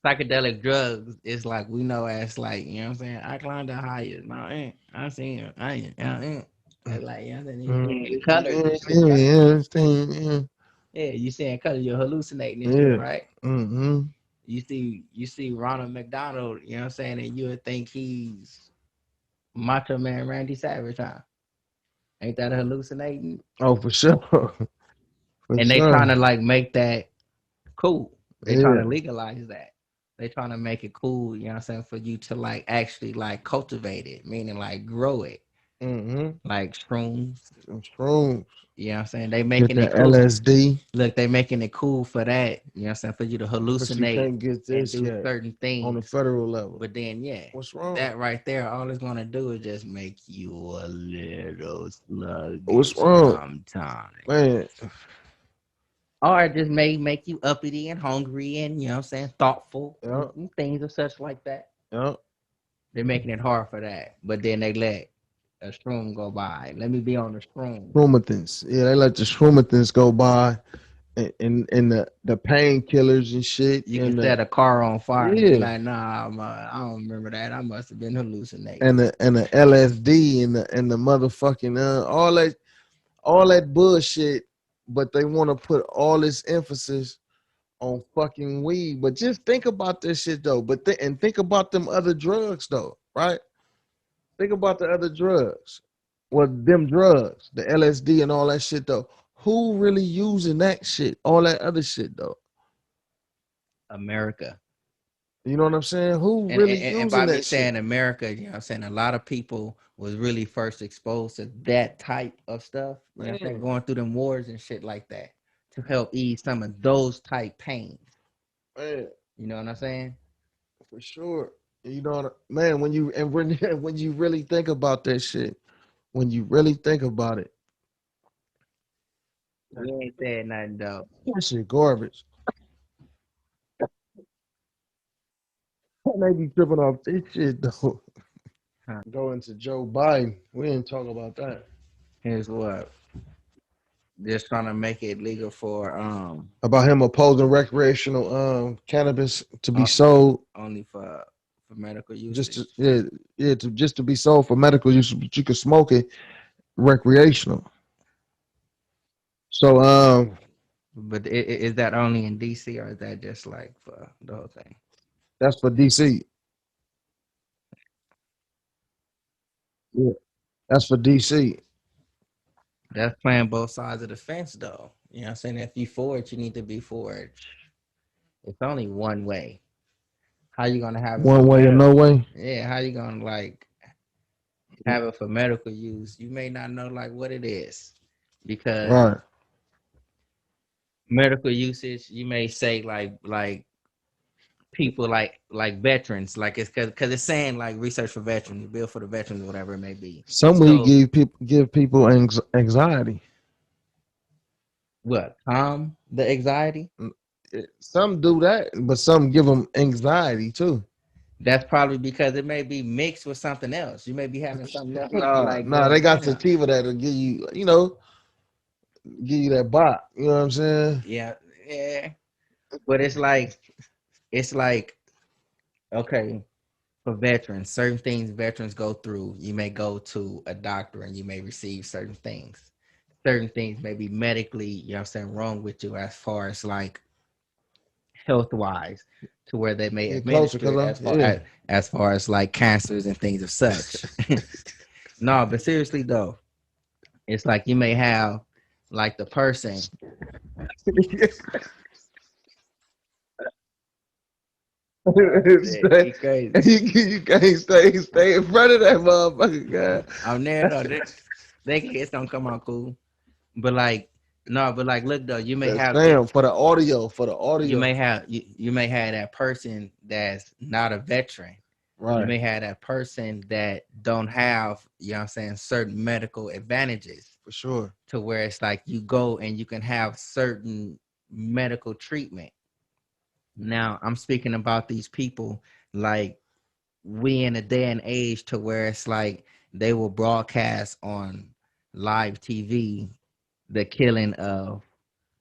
Speaker 4: Psychedelic drugs is like we know as like, you know what I'm saying? I climbed the highest mountain. I seen it. It's like, you know what I'm saying? You colors and shit, right? Yeah, you seeing colors, you're hallucinating and shit, right?
Speaker 3: Mm-hmm.
Speaker 4: You see Ronald McDonald, you know what I'm saying, and you would think he's Macho Man Randy Savage, huh? Ain't that hallucinating?
Speaker 3: Oh, for sure. For
Speaker 4: And they
Speaker 3: sure.
Speaker 4: trying to like make that cool. They trying
Speaker 3: Yeah.
Speaker 4: to legalize that. They trying to make it cool, you know what I'm saying, for you to like actually like cultivate it, meaning like grow it.
Speaker 3: Mm-hmm.
Speaker 4: Like shrooms.
Speaker 3: Some shrooms.
Speaker 4: You know what I'm saying? They
Speaker 3: Get
Speaker 4: making
Speaker 3: the
Speaker 4: it cool.
Speaker 3: LSD.
Speaker 4: Look, they making it cool for that. You know what I'm saying? For you to
Speaker 3: But you
Speaker 4: hallucinate
Speaker 3: can't get
Speaker 4: and
Speaker 3: this
Speaker 4: do
Speaker 3: yet
Speaker 4: certain
Speaker 3: on the
Speaker 4: things.
Speaker 3: federal level.
Speaker 4: But then yeah,
Speaker 3: What's wrong?
Speaker 4: that right there, all it's gonna do is just make you a little sluggish
Speaker 3: What's wrong?
Speaker 4: sometimes.
Speaker 3: Man.
Speaker 4: Or it just may make you uppity and hungry and, you know what I'm saying, thoughtful.
Speaker 3: Yeah.
Speaker 4: And things of such like that.
Speaker 3: Yeah.
Speaker 4: They're making it hard for that. But then they let a shroom go by. Let me be on the shroom.
Speaker 3: Shroomethins. Yeah, they let the shroomethins go by and the painkillers and shit.
Speaker 4: You
Speaker 3: and
Speaker 4: can
Speaker 3: the,
Speaker 4: set a car on fire and be
Speaker 3: Yeah.
Speaker 4: like, nah, I don't remember that. I must have been hallucinating.
Speaker 3: and the LSD and the motherfucking all that bullshit, but they want to put all this emphasis on fucking weed. But just think about this shit though. And think about them other drugs though, right? Think about the other drugs. Well, them drugs, the LSD and all that shit though. Who really using that shit? All that other shit though.
Speaker 4: America.
Speaker 3: You know what I'm saying? Who
Speaker 4: And,
Speaker 3: really
Speaker 4: and by
Speaker 3: using
Speaker 4: me
Speaker 3: that
Speaker 4: saying
Speaker 3: shit?
Speaker 4: America, you know what I'm saying, a lot of people was really first exposed to that type of stuff. You know what I'm saying?
Speaker 3: Man.
Speaker 4: Going through them wars and shit like that to help ease some of those type pains.
Speaker 3: Man,
Speaker 4: You know what I'm saying?
Speaker 3: for sure. You know, man, when you when you really think about that shit, when you really think about it,
Speaker 4: We ain't said nothing though.
Speaker 3: that shit garbage. They be tripping off this shit though.
Speaker 4: Huh.
Speaker 3: Go into Joe Biden. We didn't talk about that.
Speaker 4: Here's what. Just trying to make it legal for
Speaker 3: About him opposing recreational cannabis to be
Speaker 4: Uh,
Speaker 3: sold,
Speaker 4: only for medical
Speaker 3: just
Speaker 4: usage.
Speaker 3: to be sold for medical use, but you could smoke it recreational. So
Speaker 4: But is that only in DC or is that just like for the whole thing?
Speaker 3: that's for DC. Yeah, that's for DC.
Speaker 4: That's playing both sides of the fence though. You know what I'm saying? If you for it, you need to be for it. It's only one way. How you gonna have it for
Speaker 3: One way or no way.
Speaker 4: Yeah, how you gonna like have it for medical use? You may not know like what it is. Because
Speaker 3: Right.
Speaker 4: medical usage, you may say like people like veterans, like it's because it's saying like research for veterans, bill for the veterans, whatever it may be.
Speaker 3: Some
Speaker 4: So
Speaker 3: weed give people anxiety.
Speaker 4: what? Calm the anxiety?
Speaker 3: Some do that, but some give them anxiety too.
Speaker 4: That's probably because it may be mixed with something else. You may be having something else like
Speaker 3: Nah, they
Speaker 4: going
Speaker 3: got
Speaker 4: on.
Speaker 3: sativa that'll give you, give you that bop. You know what I'm saying?
Speaker 4: Yeah, yeah. But it's like okay, for veterans, certain things veterans go through. You may go to a doctor and you may receive certain things. Certain things may be medically, you know what I'm saying, wrong with you as far as like health wise, to where they may
Speaker 3: Get closer,
Speaker 4: administer it
Speaker 3: cause
Speaker 4: as far as like cancers and things of such. No, but seriously though, it's like you may have like the person.
Speaker 3: Stay-
Speaker 4: He crazy.
Speaker 3: you can't stay in front of that motherfucker, guy.
Speaker 4: I'm there though. They it's gonna come out cool. But like no, but like look though, you may have
Speaker 3: Damn, for the audio,
Speaker 4: you may have that person that's not a veteran You
Speaker 3: Right.
Speaker 4: may have that person that don't have, you know what I'm saying, certain medical advantages
Speaker 3: For sure.
Speaker 4: to where it's like you go and you can have certain medical treatment. Now, I'm speaking about these people like we in a day and age to where it's like they will broadcast on live TV the killing of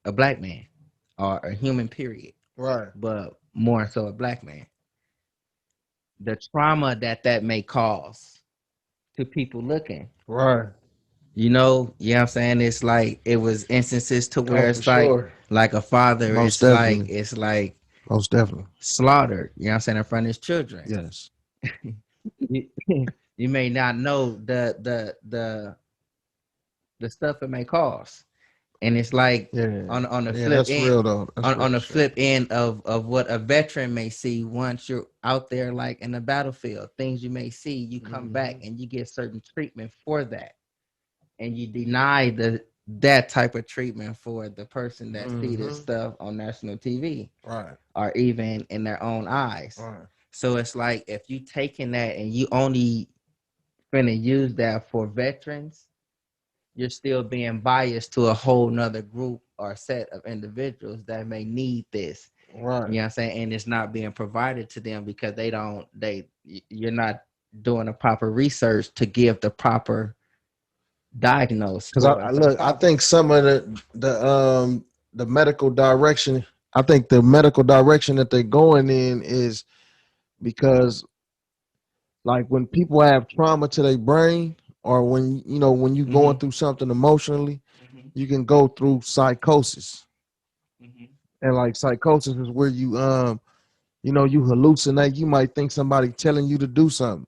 Speaker 4: a black man or a human period,
Speaker 3: Right.
Speaker 4: but more so a black man. The trauma that that may cause to people looking,
Speaker 3: Right.
Speaker 4: you know what I'm saying? It's like it was instances to
Speaker 3: Oh,
Speaker 4: where
Speaker 3: for
Speaker 4: it's like
Speaker 3: sure.
Speaker 4: a father,
Speaker 3: Most
Speaker 4: it's
Speaker 3: definitely.
Speaker 4: it's like
Speaker 3: Most definitely.
Speaker 4: slaughtered, you know what I'm saying, in front of his children.
Speaker 3: Yes.
Speaker 4: You, you may not know the stuff it may cause. And it's like
Speaker 3: Yeah.
Speaker 4: on the
Speaker 3: Yeah,
Speaker 4: flip
Speaker 3: that's
Speaker 4: end
Speaker 3: real though. That's
Speaker 4: on
Speaker 3: real
Speaker 4: the
Speaker 3: shit.
Speaker 4: flip end of what a veteran may see once you're out there like in the battlefield, things you may see, you come back and you get certain treatment for that. And you deny that type of treatment for the person that see this
Speaker 3: Mm-hmm.
Speaker 4: stuff on national TV
Speaker 3: Right.
Speaker 4: or even in their own eyes.
Speaker 3: Right.
Speaker 4: So it's like if you taking that and you only finna use that for veterans, you're still being biased to a whole nother group or set of individuals that may need this.
Speaker 3: Right.
Speaker 4: You know what I'm saying? And it's not being provided to them because you're not doing the proper research to give the proper diagnose
Speaker 3: Because
Speaker 4: for
Speaker 3: I
Speaker 4: a certain
Speaker 3: look, I
Speaker 4: problem.
Speaker 3: think some of the medical direction, I think the medical direction that they're going in is because like when people have trauma to their brain, or when when you're going
Speaker 4: Mm-hmm.
Speaker 3: through something emotionally,
Speaker 4: Mm-hmm.
Speaker 3: you can go through psychosis.
Speaker 4: Mm-hmm.
Speaker 3: And like psychosis is where you hallucinate. You might think somebody telling you to do something,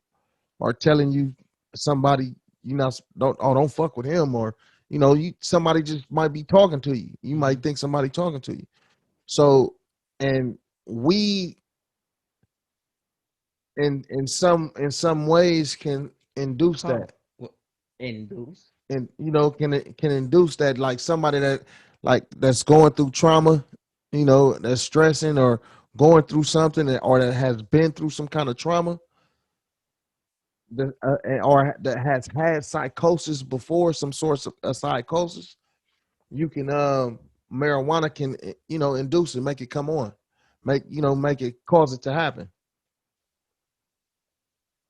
Speaker 3: or telling you somebody don't fuck with him, or you somebody just might be talking to you. You
Speaker 4: Mm-hmm.
Speaker 3: might think somebody talking to you. So, and we in some ways can induce
Speaker 4: Hold on.
Speaker 3: that,
Speaker 4: What, induce?
Speaker 3: and can induce that, like somebody that like that's going through trauma, that's stressing or going through something, or that has been through some kind of trauma, or that has had psychosis before, some sorts of psychosis. You can marijuana can induce it, make it come on, make it, cause it to happen.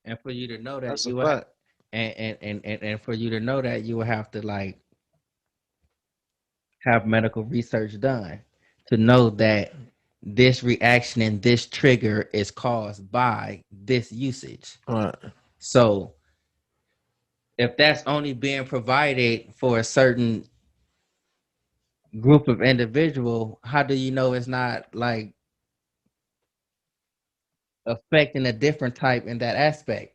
Speaker 4: And for you to know that
Speaker 3: That's a
Speaker 4: you will have,
Speaker 3: fact.
Speaker 4: and for you to know that you will have to like have medical research done to know that this reaction and this trigger is caused by this usage.
Speaker 3: All right.
Speaker 4: So if that's only being provided for a certain group of individual, how do you know it's not like affecting a different type in that aspect?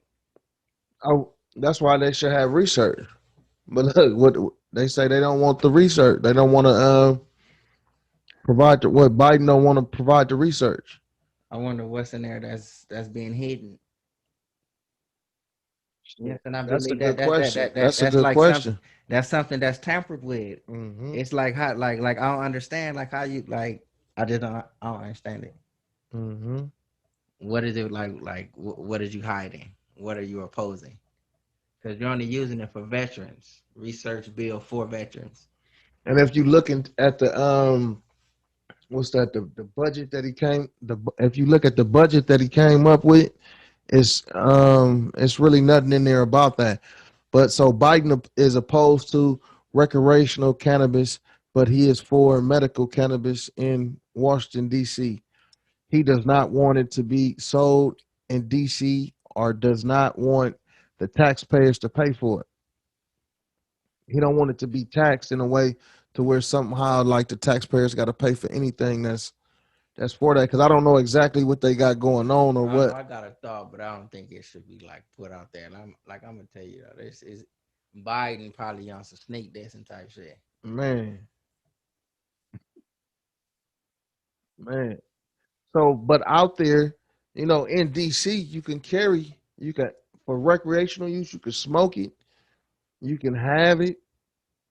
Speaker 3: Oh, that's why they should have research. But look, what they say, they don't want the research. They don't want to provide what Biden don't want to provide the research.
Speaker 4: I wonder what's in there that's being hidden. Yes, and I
Speaker 3: That's a
Speaker 4: believe
Speaker 3: good question. That's a
Speaker 4: that's
Speaker 3: good
Speaker 4: like something
Speaker 3: question.
Speaker 4: that's tampered with.
Speaker 3: Mm-hmm.
Speaker 4: It's like how like I don't understand like how you like I don't understand it.
Speaker 3: Mm-hmm.
Speaker 4: What is it what are you hiding? What are you opposing? Because you're only using it for veterans. Research bill for veterans.
Speaker 3: And if you looking at the what's that, the budget that he came the if you look at the budget that he came up with, it's really nothing in there about that. But so Biden is opposed to recreational cannabis, but he is for medical cannabis in Washington D.C. He does not want it to be sold in D.C., or does not want the taxpayers to pay for it. He don't want it to be taxed in a way to where somehow like the taxpayers got to pay for anything that's for that, because I don't know exactly what they got going on or
Speaker 4: I don't know.
Speaker 3: what.
Speaker 4: I got a thought, but I don't think it should be like put out there. And I'm gonna tell you though, this is Biden probably on some sneak this and type shit.
Speaker 3: Man, man. So, but out there, in DC, you can, for recreational use, you can smoke it, you can have it,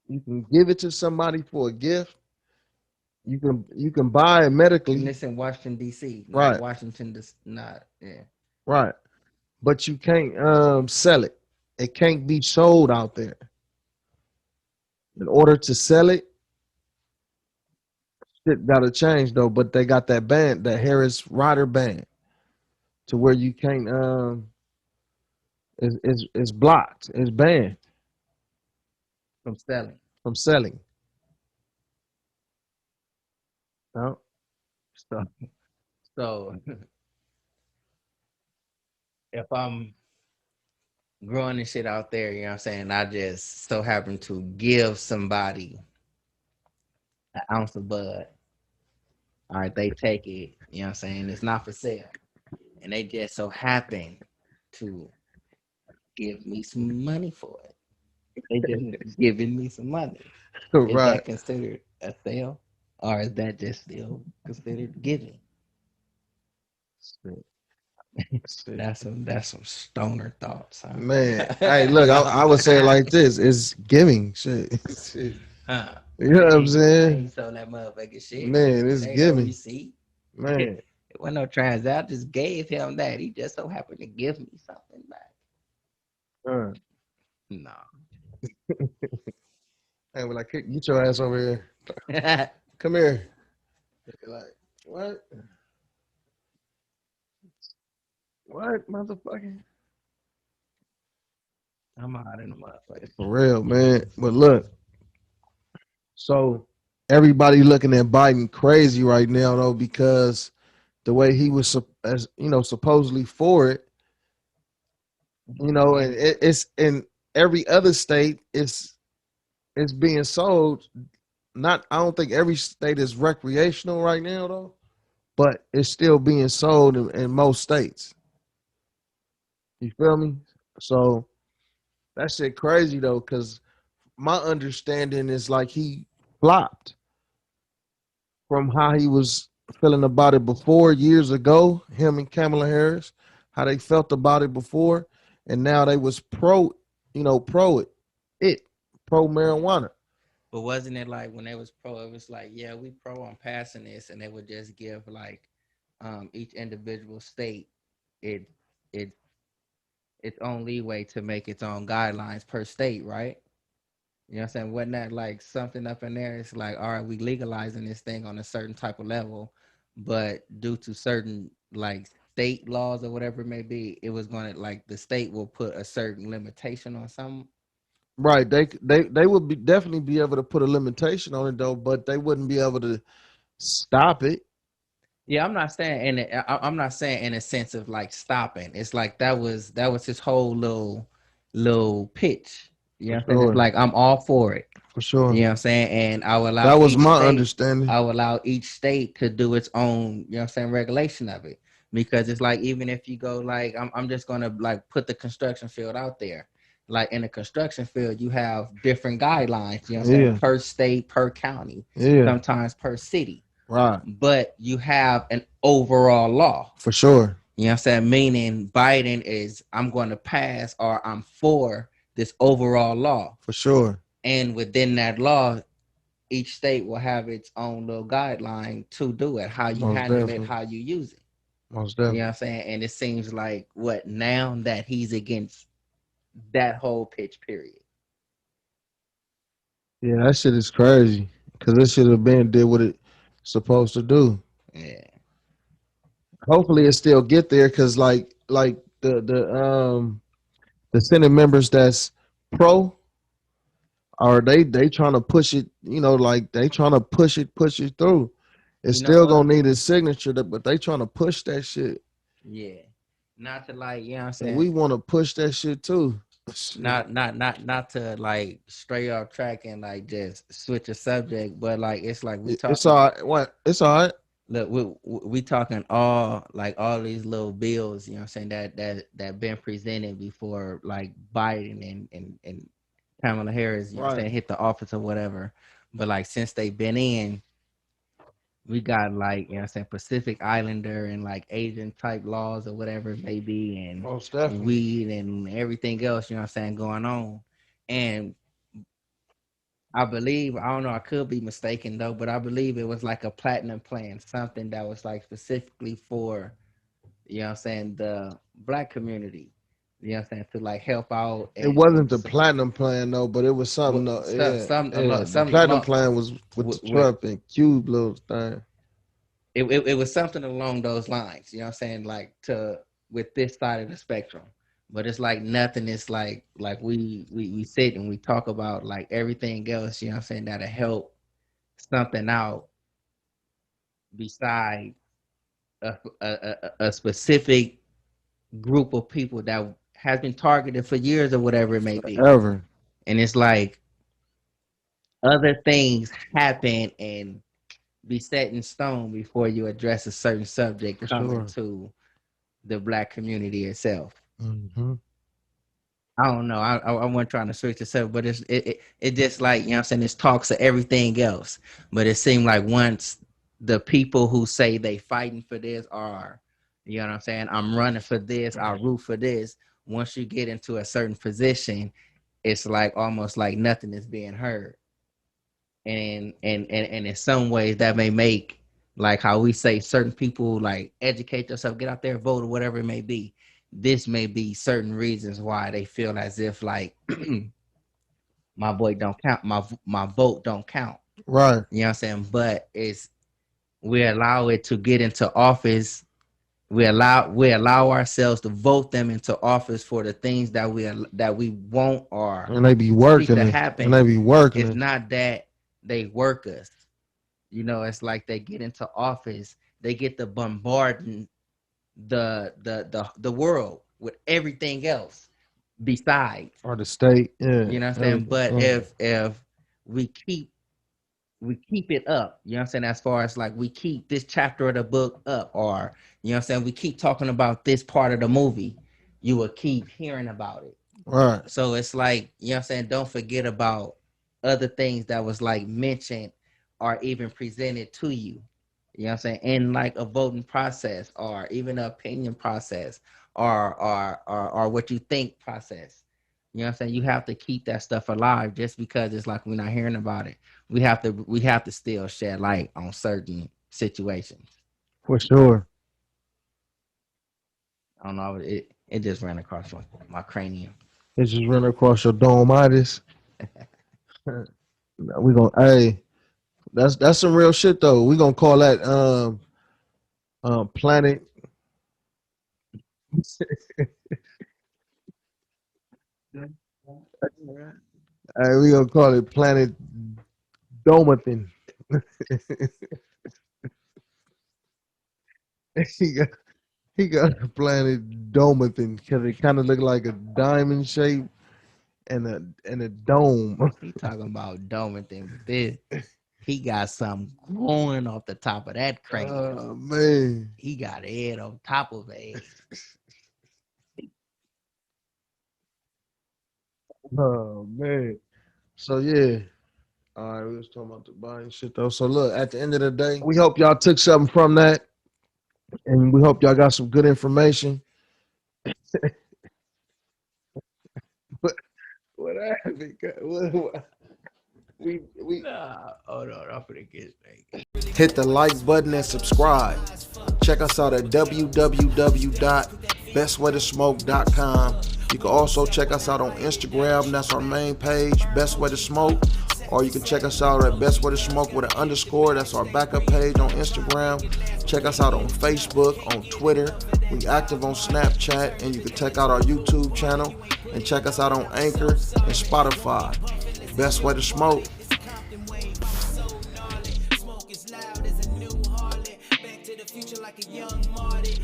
Speaker 3: you can give it to somebody for a gift, you can buy it
Speaker 4: And
Speaker 3: medically.
Speaker 4: this in Washington D.C., not
Speaker 3: Right,
Speaker 4: Washington, not yeah.
Speaker 3: right. but you can't sell it. It can't be sold out there. In order to sell it, shit gotta change though. But they got that ban, that Harris Rider ban, to where you can't it's blocked. It's banned
Speaker 4: from selling.
Speaker 3: from selling. No.
Speaker 4: So, so if I'm growing this shit out there, you know what I'm saying? I just so happen to give somebody an ounce of bud. All right, they take it, you know what I'm saying? It's not for sale. And they just so happen to give me some money for it. They just giving me some money. Is
Speaker 3: Right.
Speaker 4: that considered a sale? Or is that just still considered giving?
Speaker 3: Shit. Shit.
Speaker 4: That's some stoner thoughts, huh?
Speaker 3: Man, hey, look, I would say it like this: it's giving shit. Shit.
Speaker 4: Huh.
Speaker 3: You know what I'm
Speaker 4: I
Speaker 3: saying?
Speaker 4: ain't sold that motherfucking shit.
Speaker 3: Man, it's
Speaker 4: It ain't no
Speaker 3: giving.
Speaker 4: receipt.
Speaker 3: Man,
Speaker 4: It wasn't no transaction. I just gave him that. He just so happened to give me something back.
Speaker 3: uh,
Speaker 4: No.
Speaker 3: hey, well, like, get your ass over here. Come here. Like, what? What, motherfucker?
Speaker 4: I'm hot in the motherfucker.
Speaker 3: For real, man. But look, so everybody looking at Biden crazy right now, though, because the way he was, as you know, supposedly for it, you know, and it's in every other state, it's being sold. Not, I don't think every state is recreational right now, though, but it's still being sold in most states. You feel me? So that shit crazy though, because my understanding is like he flopped from how he was feeling about it before years ago, him and Kamala Harris, how they felt about it before, and now they was pro, you know, it, pro marijuana.
Speaker 4: But wasn't it like when they was pro, it was like, yeah, we pro on passing this, and they would just give like each individual state it it its own leeway to make its own guidelines per state, right? You know what I'm saying? Wasn't that like something up in there? It's like, all right, we legalizing this thing on a certain type of level, but due to certain like state laws or whatever it may be, it was going to like the state will put a certain limitation on some.
Speaker 3: Right. They would be definitely be able to put a limitation on it though, but they wouldn't be able to stop it.
Speaker 4: Yeah, I'm not saying in I'm not saying in a sense of like stopping. It's like that was his whole little pitch. You know
Speaker 3: For
Speaker 4: what I'm saying? It's
Speaker 3: sure.
Speaker 4: like I'm all for it.
Speaker 3: For
Speaker 4: You
Speaker 3: sure.
Speaker 4: know what I'm saying? And
Speaker 3: That was my understanding.
Speaker 4: I will allow each state to do its own, you know what I'm saying, regulation of it. Because it's like even if you go like I'm just gonna like put the construction field out there. Like in the construction field, you have different guidelines, you know what I'm saying,
Speaker 3: Yeah.
Speaker 4: per state, per county,
Speaker 3: Yeah.
Speaker 4: sometimes per city.
Speaker 3: Right.
Speaker 4: But you have an overall law.
Speaker 3: For sure.
Speaker 4: You know what I'm saying? Meaning Biden is I'm going to pass or I'm for this overall law.
Speaker 3: For sure.
Speaker 4: And within that law, each state will have its own little guideline to do it, how you
Speaker 3: Most
Speaker 4: handle it,
Speaker 3: definitely.
Speaker 4: how you use it.
Speaker 3: Most
Speaker 4: You know
Speaker 3: definitely.
Speaker 4: what I'm saying? And it seems like what now that he's against that whole pitch period.
Speaker 3: Yeah, that shit is crazy. Cause it should have been did what it supposed to do.
Speaker 4: Yeah.
Speaker 3: Hopefully it still get there because like the Senate members that's pro, or they trying to push it, you know, like they trying to push it through. It's
Speaker 4: You know
Speaker 3: still
Speaker 4: what?
Speaker 3: gonna need a signature, but they trying to push that shit.
Speaker 4: Yeah. Not to like, you know what I'm
Speaker 3: And
Speaker 4: saying?
Speaker 3: we want to push that shit too. Shit.
Speaker 4: Not to like stray off track and like just switch a subject, but like it's like we
Speaker 3: It's
Speaker 4: talking
Speaker 3: all right. What? It's all right.
Speaker 4: look we talking all like all these little bills, you know what I'm saying, that been presented before like Biden and Kamala Harris, you know what I'm
Speaker 3: Right.
Speaker 4: saying, hit the office or whatever. But like since they've been in, we got like, you know what I'm saying, Pacific Islander and like Asian type laws or whatever it may be, and
Speaker 3: Most definitely.
Speaker 4: weed and everything else, you know what I'm saying, going on. And I believe, I don't know, I could be mistaken though, but I believe it was like a platinum plan, something that was like specifically for, you know what I'm saying, the black community, you know what I'm saying, to like help out
Speaker 3: It
Speaker 4: and
Speaker 3: wasn't the platinum plan though, but it was something. Yeah. The
Speaker 4: something
Speaker 3: platinum
Speaker 4: along
Speaker 3: plan was with the
Speaker 4: with
Speaker 3: Trump and Cube little thing.
Speaker 4: it was something along those lines, you know what I'm saying, like to with this side of the spectrum. But it's like nothing is like we sit and we talk about like everything else, you know what I'm saying, that'll help something out beside a specific group of people that has been targeted for years or whatever it may be.
Speaker 3: Forever.
Speaker 4: And it's like other things happen and be set in stone before you address a certain subject
Speaker 3: For
Speaker 4: coming
Speaker 3: sure.
Speaker 4: to the black community itself.
Speaker 3: Mm-hmm.
Speaker 4: I don't know. I wasn't trying to switch this up, but it just like, you know what I'm saying, it's talks of everything else. But it seemed like once the people who say they fighting for this are, you know what I'm saying, I'm running for this, I root for this. Once you get into a certain position, it's like almost like nothing is being heard. And in some ways that may make, like how we say certain people like educate yourself, get out there, vote, or whatever it may be. This may be certain reasons why they feel as if like my vote don't count, my vote don't count.
Speaker 3: Right.
Speaker 4: You know what I'm saying? But it's we allow it to get into office. We allow ourselves to vote them into office for the things that we want or
Speaker 3: And they be
Speaker 4: seek
Speaker 3: working
Speaker 4: to
Speaker 3: it.
Speaker 4: happen.
Speaker 3: And they be working
Speaker 4: It's
Speaker 3: it.
Speaker 4: not that they work us. You know, it's like they get into office, they get to bombarding the world with everything else besides.
Speaker 3: Or the state. Yeah.
Speaker 4: You know what I'm saying? But
Speaker 3: everything.
Speaker 4: if we keep it up, you know what I'm saying, as far as like we keep this chapter of the book up, or you know what I'm saying, we keep talking about this part of the movie, you will keep hearing about it.
Speaker 3: Right.
Speaker 4: So it's like, you know what I'm saying, don't forget about other things that was like mentioned or even presented to you. You know what I'm saying? In like a voting process or even an opinion process or what you think process. You know what I'm saying? You have to keep that stuff alive. Just because it's like we're not hearing about it, we have to still shed light on certain situations.
Speaker 3: For sure.
Speaker 4: I don't know, it just ran across my cranium.
Speaker 3: It just run across your domitis. We gonna that's some real shit though. We gonna call that planet. We gonna call it planet Domathin. he got he got a planet Domathin because it kind of look like a diamond shape and a dome.
Speaker 4: He talking about dome and thing, but this he got something growing off the top of that cranium.
Speaker 3: Oh man.
Speaker 4: He got a head on top of it.
Speaker 3: Oh man. So yeah. All right, we was talking about the buying shit though. So look, at the end of the day, we hope y'all took something from that, and we hope y'all got some good information. What happened?
Speaker 4: Hold on, I'm gonna get it.
Speaker 3: Hit the like button and subscribe. Check us out at www.bestwaytosmoke.com. You can also check us out on Instagram. That's our main page, Best Way to Smoke. Or you can check us out at Best Way to Smoke with an underscore. That's our backup page on Instagram. Check us out on Facebook, on Twitter. We active on Snapchat, and you can check out our YouTube channel and check us out on Anchor and Spotify. Best Way to Smoke.
Speaker 2: Smoke is loud as a new harlot. Back to the future like a young Marty.